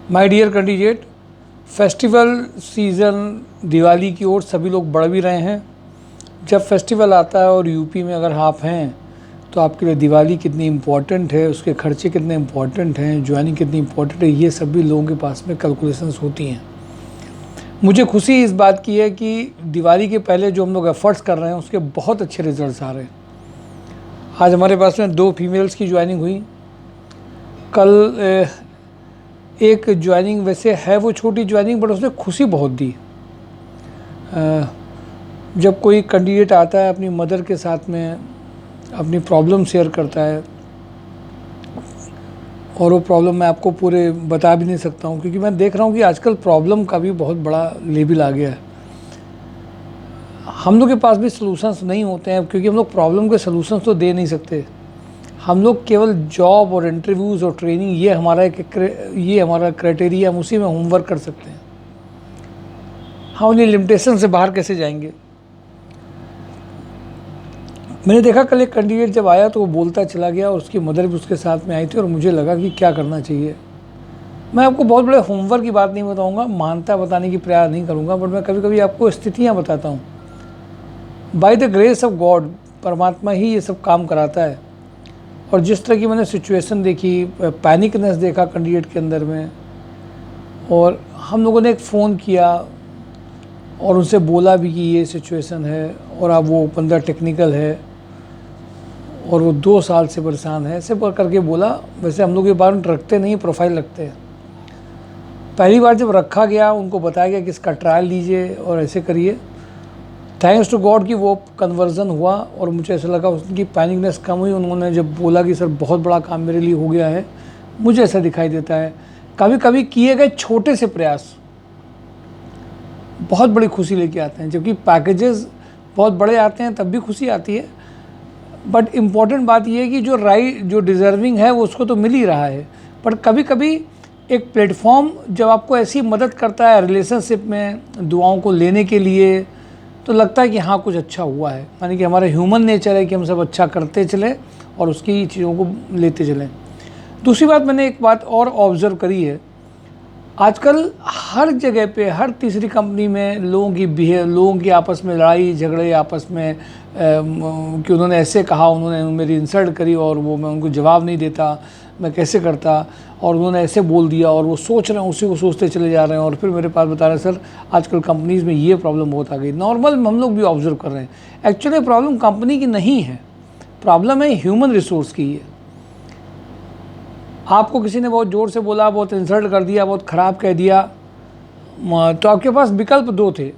My dear candidate, festival season Diwali की ओर सभी लोग बढ़ भी रहे हैं। जब फेस्टिवल आता है और यूपी में अगर आप हैं तो आपके लिए दिवाली कितनी इम्पोर्टेंट है, उसके खर्चे कितने इम्पोर्टेंट हैं, ज्वाइनिंग कितनी इम्पोर्टेंट है, ये सभी लोगों के पास में कैलकुलेशंस होती हैं। मुझे खुशी इस बात की है कि दिवाली के पहले जो हम लोग एफ़र्ट्स कर रहे हैं उसके बहुत अच्छे रिजल्ट्स आ रहे हैं। आज हमारे पास में 2 फीमेल्स की ज्वाइनिंग हुई। कल एक ज्वाइनिंग वैसे है वो छोटी ज्वाइनिंग, बट उसने खुशी बहुत दी। जब कोई कैंडिडेट आता है अपनी मदर के साथ में अपनी प्रॉब्लम शेयर करता है, और वो प्रॉब्लम मैं आपको पूरे बता भी नहीं सकता हूँ, क्योंकि मैं देख रहा हूँ कि आजकल प्रॉब्लम का भी बहुत बड़ा लेवल आ गया है। हम लोग के पास भी सलूशंस नहीं होते हैं, क्योंकि हम लोग प्रॉब्लम के सलूशंस तो दे नहीं सकते। हम लोग केवल जॉब और इंटरव्यूज़ और ट्रेनिंग, ये हमारा क्राइटेरिया, हम उसी में होमवर्क कर सकते हैं। हम अपनी लिमिटेशन से बाहर कैसे जाएंगे। मैंने देखा कल एक कैंडिडेट जब आया तो वो बोलता चला गया और उसकी मदर भी उसके साथ में आई थी, और मुझे लगा कि क्या करना चाहिए। मैं आपको बहुत बड़े होमवर्क की बात नहीं बताऊंगा, मानता बताने की प्रयास नहीं करूंगा, बट मैं कभी कभी आपको स्थितियाँ बताता हूँ। By the grace of God, परमात्मा ही ये सब काम कराता है। और जिस तरह की मैंने सिचुएशन देखी, पैनिकनेस देखा कैंडिडेट के अंदर में, और हम लोगों ने एक फ़ोन किया और उनसे बोला भी कि ये सिचुएशन है, और अब वो बंदा टेक्निकल है और वो 2 साल से परेशान है, ऐसे करके बोला। वैसे हम लोग ये बार रखते नहीं, प्रोफाइल रखते हैं। पहली बार जब रखा गया, उनको बताया गया कि इसका ट्रायल लीजिए और ऐसे करिए। थैंक्स टू गॉड कि वो कन्वर्जन हुआ, और मुझे ऐसा लगा उनकी पैनिकनेस कम हुई। उन्होंने जब बोला कि सर बहुत बड़ा काम मेरे लिए हो गया है, मुझे ऐसा दिखाई देता है कभी कभी किए गए छोटे से प्रयास बहुत बड़ी खुशी लेके आते हैं। जबकि पैकेजेस बहुत बड़े आते हैं तब भी खुशी आती है, बट इम्पॉर्टेंट बात यह है कि जो डिज़र्विंग है वो उसको तो मिल ही रहा है। पर कभी कभी एक प्लेटफॉर्म जब आपको ऐसी मदद करता है रिलेशनशिप में दुआओं को लेने के लिए, तो लगता है कि हाँ कुछ अच्छा हुआ है। यानी कि हमारा ह्यूमन नेचर है कि हम सब अच्छा करते चलें और उसकी चीज़ों को लेते चलें। दूसरी बात, मैंने एक बात और ऑब्ज़र्व करी है, आजकल हर जगह पे, हर तीसरी कंपनी में लोगों की आपस में लड़ाई झगड़े, आपस में कि उन्होंने ऐसे कहा, उन्होंने मेरी इंसल्ट करी और वो मैं उनको जवाब नहीं देता, मैं कैसे करता, और उन्होंने ऐसे बोल दिया, और वो सोच रहे हैं, उसी को सोचते चले जा रहे हैं, और फिर मेरे पास बता रहे हैं सर आजकल कंपनीज़ में ये प्रॉब्लम बहुत आ गई। नॉर्मल हम लोग भी ऑब्जर्व कर रहे हैं। एक्चुअली प्रॉब्लम कंपनी की नहीं है, प्रॉब्लम है ह्यूमन रिसोर्स की है। आपको किसी ने बहुत ज़ोर से बोला, बहुत इंसल्ट कर दिया, बहुत ख़राब कह दिया, तो आपके पास विकल्प 2 थे।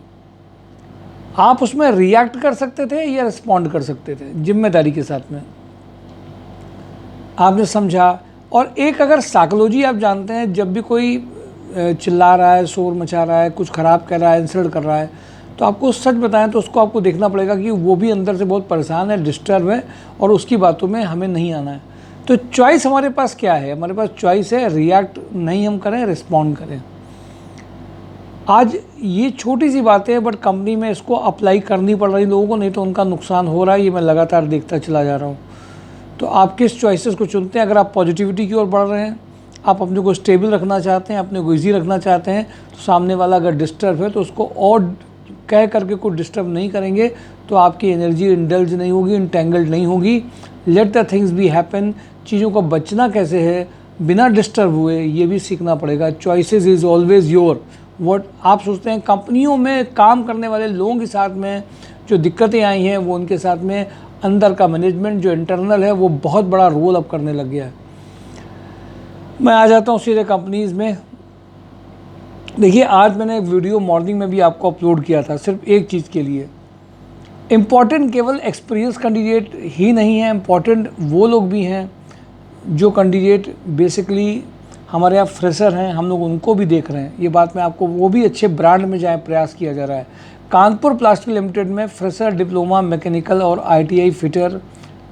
आप उसमें रिएक्ट कर सकते थे या रिस्पॉन्ड कर सकते थे जिम्मेदारी के साथ में। आपने समझा। और एक अगर साइकोलॉजी आप जानते हैं, जब भी कोई चिल्ला रहा है, शोर मचा रहा है, कुछ ख़राब कर रहा है, इंसल्ट कर रहा है, तो आपको सच बताएं तो उसको आपको देखना पड़ेगा कि वो भी अंदर से बहुत परेशान है, डिस्टर्ब है, और उसकी बातों में हमें नहीं आना है। तो चॉइस हमारे पास क्या है? हमारे पास चॉइस है रिएक्ट नहीं हम करें, रिस्पॉन्ड करें। आज ये छोटी सी बातें हैं, बट कंपनी में इसको अप्लाई करनी पड़ रही लोगों को, नहीं तो उनका नुकसान हो रहा है। ये मैं लगातार देखता चला जा रहा हूँ। तो आप किस चॉइसेस को चुनते हैं? अगर आप पॉजिटिविटी की ओर बढ़ रहे हैं, आप अपने को स्टेबल रखना चाहते हैं, अपने को ईजी रखना चाहते हैं, तो सामने वाला अगर डिस्टर्ब है तो उसको और कह करके कोई डिस्टर्ब नहीं करेंगे, तो आपकी एनर्जी इंडल्ज नहीं होगी, इंटेंगल्ड नहीं होगी। Let the things be happen. चीज़ों को बचना कैसे है बिना डिस्टर्ब हुए, ये भी सीखना पड़ेगा। Choices is always your. What आप सोचते हैं कंपनियों में काम करने वाले लोगों के साथ में जो दिक्कतें आई हैं, वो उनके साथ में अंदर का मैनेजमेंट जो इंटरनल है वो बहुत बड़ा रोल अब करने लग गया है। मैं आ जाता हूँ सीधे कंपनीज़ में। देखिए, आज मैंने एक वीडियो मॉर्निंग में भी आपको अपलोड किया था, सिर्फ एक चीज़ के लिए। इम्पॉर्टेंट केवल एक्सपीरियंस कैंडिडेट ही नहीं है, इम्पॉर्टेंट वो लोग भी हैं जो कैंडिडेट बेसिकली हमारे यहाँ फ्रेशर हैं, हम लोग उनको भी देख रहे हैं। ये बात मैं आपको, वो भी अच्छे ब्रांड में जाए प्रयास किया जा रहा है। कानपुर प्लास्टिक लिमिटेड में फ्रेशर, डिप्लोमा, मैकेनिकल और ITI फिटर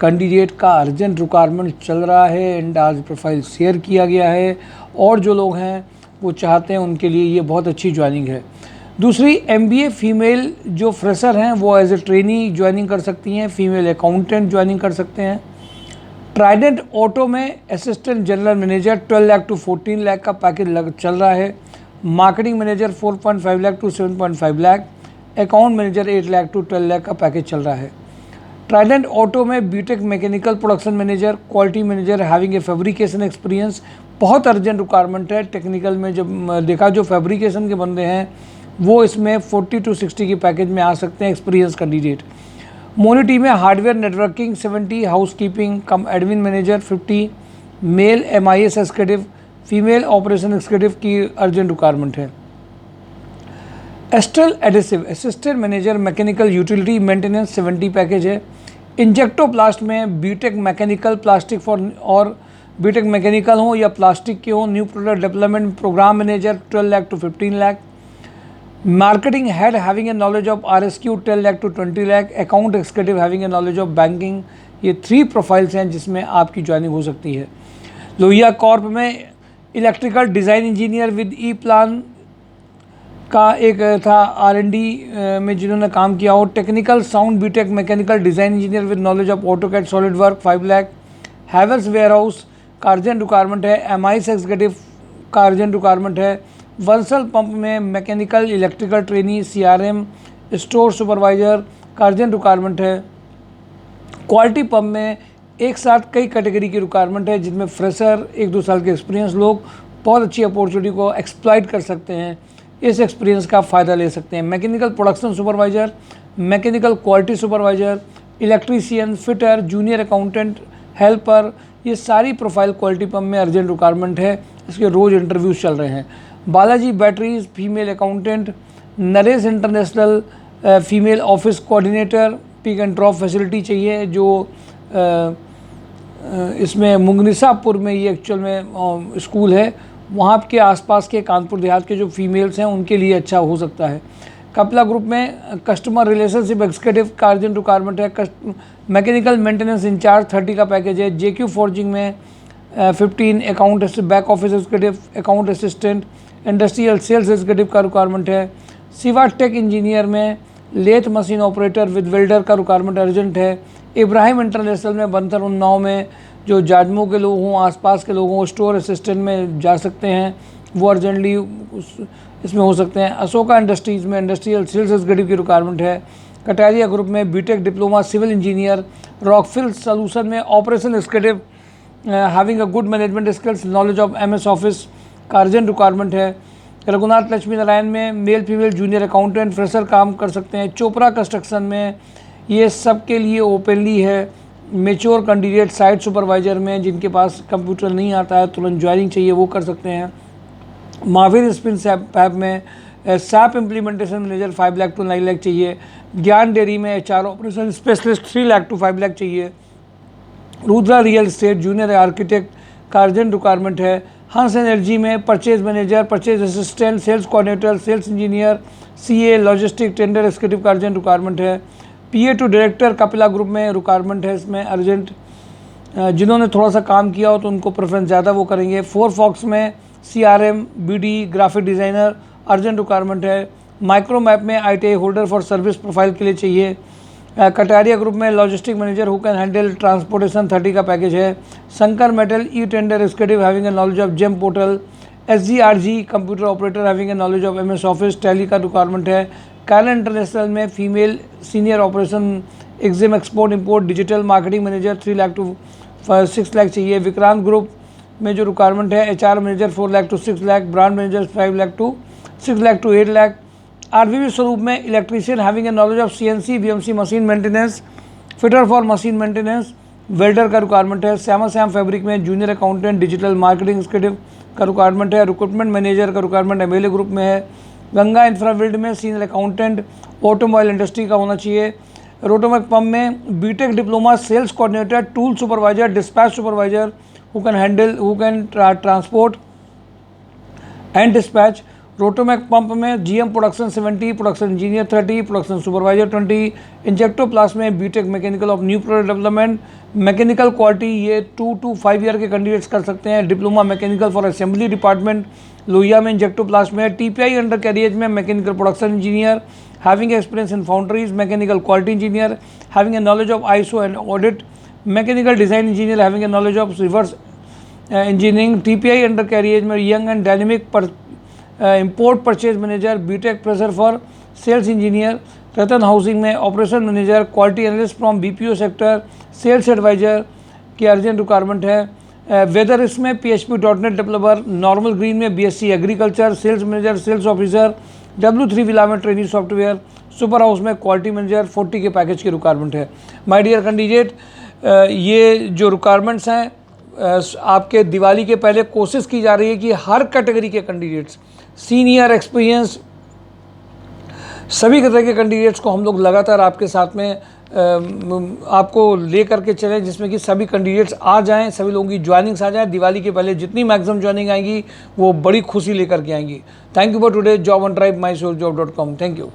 कैंडिडेट का अर्जेंट रिक्वायरमेंट चल रहा है, एंड आज प्रोफाइल शेयर किया गया है, और जो लोग हैं वो चाहते हैं उनके लिए ये बहुत अच्छी ज्वाइनिंग है। दूसरी, MBA फीमेल जो फ्रेशर हैं वो एज ए ट्रेनी ज्वाइनिंग कर सकती हैं, फीमेल अकाउंटेंट ज्वाइनिंग कर सकते हैं। ट्राइडेंट ऑटो में assistant general manager 12 lakh to 14 lakh का पैकेज चल रहा है। Marketing manager 4.5 lakh to 7.5 lakh, account manager 8 lakh to 12 lakh का पैकेज चल रहा है। ट्राइडेंट ऑटो में BTech mechanical production manager, quality manager having a fabrication experience, बहुत अर्जेंट रिक्वायरमेंट है। टेक्निकल में जब देखा जो फैब्रिकेशन के बंदे हैं वो इसमें 40 टू 60 की पैकेज में आ सकते हैं, एक्सपीरियंस कैंडिडेट। मोनिटी में hardware networking 70, housekeeping cum admin manager 50, male MIS executive, female operation executive की अर्जेंट रिक्वायरमेंट है। Astral adhesive assistant manager mechanical utility maintenance 70 package है। इंजेक्टोप्लास्ट में बीटेक मैकेनिकल प्लास्टिक फॉर और बीटेक मैकेनिकल हो या plastic के हो, new product development program manager 12 lakh to 15 lakh, marketing head having a knowledge of RSQ 10 lakh to 20 lakh, account executive having a knowledge of banking. ये 3 profiles हैं जिसमें आपकी ज्वाइनिंग हो सकती है। लोहिया कॉर्प में electrical design engineer with E plan का एक था, R&D में जिन्होंने काम किया हो। Technical sound BTech mechanical design engineer with knowledge of AutoCAD solid work 5 lakh. Havells warehouse का अर्जेंट रिक्वायरमेंट है। MIS एग्जीक्यूटिव का अर्जेंट रिक्वायरमेंट है। वंसल पंप में mechanical electrical trainee CRM store supervisor का अर्जेंट रिक्वायरमेंट है। क्वालिटी पंप में एक साथ कई कैटेगरी की रिक्वायरमेंट है जिनमें फ्रेशर, 1-2 साल के एक्सपीरियंस लोग बहुत अच्छी अपॉर्चुनिटी को एक्सप्लॉइट कर सकते हैं, इस एक्सपीरियंस का फ़ायदा ले सकते हैं। Mechanical production supervisor, mechanical quality supervisor, electrician, fitter, junior accountant, helper, ये सारी प्रोफाइल क्वालिटी पंप में अर्जेंट रिक्वायरमेंट है। इसके रोज़ इंटरव्यूज़ चल रहे हैं। Balaji batteries female accountant, Naresh international female office coordinator, pick and drop facility चाहिए जो इसमें मुंगनिसापुर में ये एक्चुअल में स्कूल है, वहाँ के आसपास के कानपुर देहात के जो फीमेल्स हैं उनके लिए अच्छा हो सकता है। कपला ग्रुप में कस्टमर रिलेशनशिप एग्जीक्यूटिव का अर्जेंट रिक्वायरमेंट है। मैकेनिकल मेंटेनेंस इंचार्ज 30 का पैकेज है। JQ फोर्जिंग में 15, account back office executive, account assistant, industrial sales executive का रिक्वायरमेंट है। सिवा टेक इंजीनियर में lathe machine operator with welder का रिक्वायरमेंट अर्जेंट है। इब्राहिम इंटरनेशनल में बंतर उन्नाव में जो जाजमो के लोग हों, आसपास के लोग हों, स्टोर असिस्टेंट में जा सकते हैं, वो अर्जेंटली इसमें हो सकते हैं। अशोका इंडस्ट्रीज़ में इंडस्ट्रियल सेल्स एग्जीक्यूटिव की रिक्वायरमेंट है। कटारिया ग्रुप में BTech diploma civil engineer, Rockfill solution में operation executive having a good management skills, knowledge of MS office का अर्जेंट रिक्वायरमेंट है। रघुनाथ लक्ष्मी नारायण में male female junior accountant fresher काम कर सकते हैं। चोपड़ा कंस्ट्रक्शन में ये सब के लिए ओपनली है। मेच्योर कैंडिडेट साइट सुपरवाइजर में जिनके पास कंप्यूटर नहीं आता है, तुरंत ज्वाइनिंग चाहिए, वो कर सकते हैं। महावीर स्पिन सैप में SAP implementation manager 5 lakh to 9 lakh चाहिए। ज्ञान डेयरी में HR operation specialist 3 lakh to 5 lakh चाहिए। Rudra real estate junior architect का अर्जेंट रिक्वायरमेंट है। हंस एनर्जी में purchase manager, purchase assistant, sales coordinator, sales engineer, CA logistic tender executive का अर्जेंट रिक्वायरमेंट है। PA to director Kapila group में requirement है, इसमें अर्जेंट। जिन्होंने थोड़ा सा काम किया हो तो उनको प्रेफरेंस ज़्यादा वो करेंगे। 4 फॉक्स में CRM BD graphic designer urgent requirement है। माइक्रोमैप में ITI holder for service profile के लिए चाहिए। कटारिया ग्रुप में logistic manager who can handle transportation 30 का पैकेज है। Shankar metal e tender executive having a knowledge of GeM portal. SGRG computer operator having a knowledge of MS office Tally का requirement है। कैलन international में female senior operation EXIM export import digital marketing manager 3 lakh to 6 lakh चाहिए। Vikrant group में जो requirement है HR manager 4 lakh to 6 lakh, brand manager 5 lakh to 6 lakh to 8 lakh. RVB Swaroop में electrician having a knowledge of CNC VMC machine maintenance, fitter for machine maintenance, welder का requirement है। Shyama Shyam fabric में junior accountant digital marketing executive का requirement है। Recruitment manager का requirement MLA group में है। गंगा इंफ्राविल्ड में सीनियर अकाउंटेंट ऑटोमोबाइल इंडस्ट्री का होना चाहिए। रोटोमैक पंप में BTech diploma sales coordinator, tool supervisor, dispatch supervisor who can transport and dispatch. Rotomac pump में GM production 70, production engineer 30, production supervisor 20। Injectoplast में BTech mechanical of new product development, mechanical quality ये 2 to 5 year के candidates कर सकते हैं। Diploma mechanical for assembly department Lohia में Injectoplast में। TPI under carriage में mechanical production engineer having experience in foundries, mechanical quality engineer having a knowledge of ISO and audit, mechanical design engineer having a knowledge of reverse engineering, TPI under carrier में young and dynamic import purchase manager, BTech fresher for sales engineer, Ratan housing में operation manager, quality analyst from BPO sector, sales adviser की urgent requirement है। वेदर इसमें PHP.NET developer, normal green में BSc agriculture, sales manager, sales officer, W3 villa में training software, super house में quality manager, 40 के package की रिक्वायरमेंट है। माय डियर कैंडिडेट, ये जो रिक्वायरमेंट्स हैं आपके दिवाली के पहले कोशिश की जा रही है कि हर कैटेगरी के कैंडिडेट्स, सीनियर, एक्सपीरियंस, सभी तरह के कैंडिडेट्स को हम लोग लगातार आपके साथ में आपको ले करके चलें, जिसमें कि सभी कैंडिडेट्स आ जाएं, सभी लोगों की ज्वाइनिंग्स आ जाएं। दिवाली के पहले जितनी मैक्सिमम ज्वाइनिंग आएंगी वो बड़ी खुशी लेकर के आएंगी। Thank you for today, job on drive, mysouljob.com। Thank you.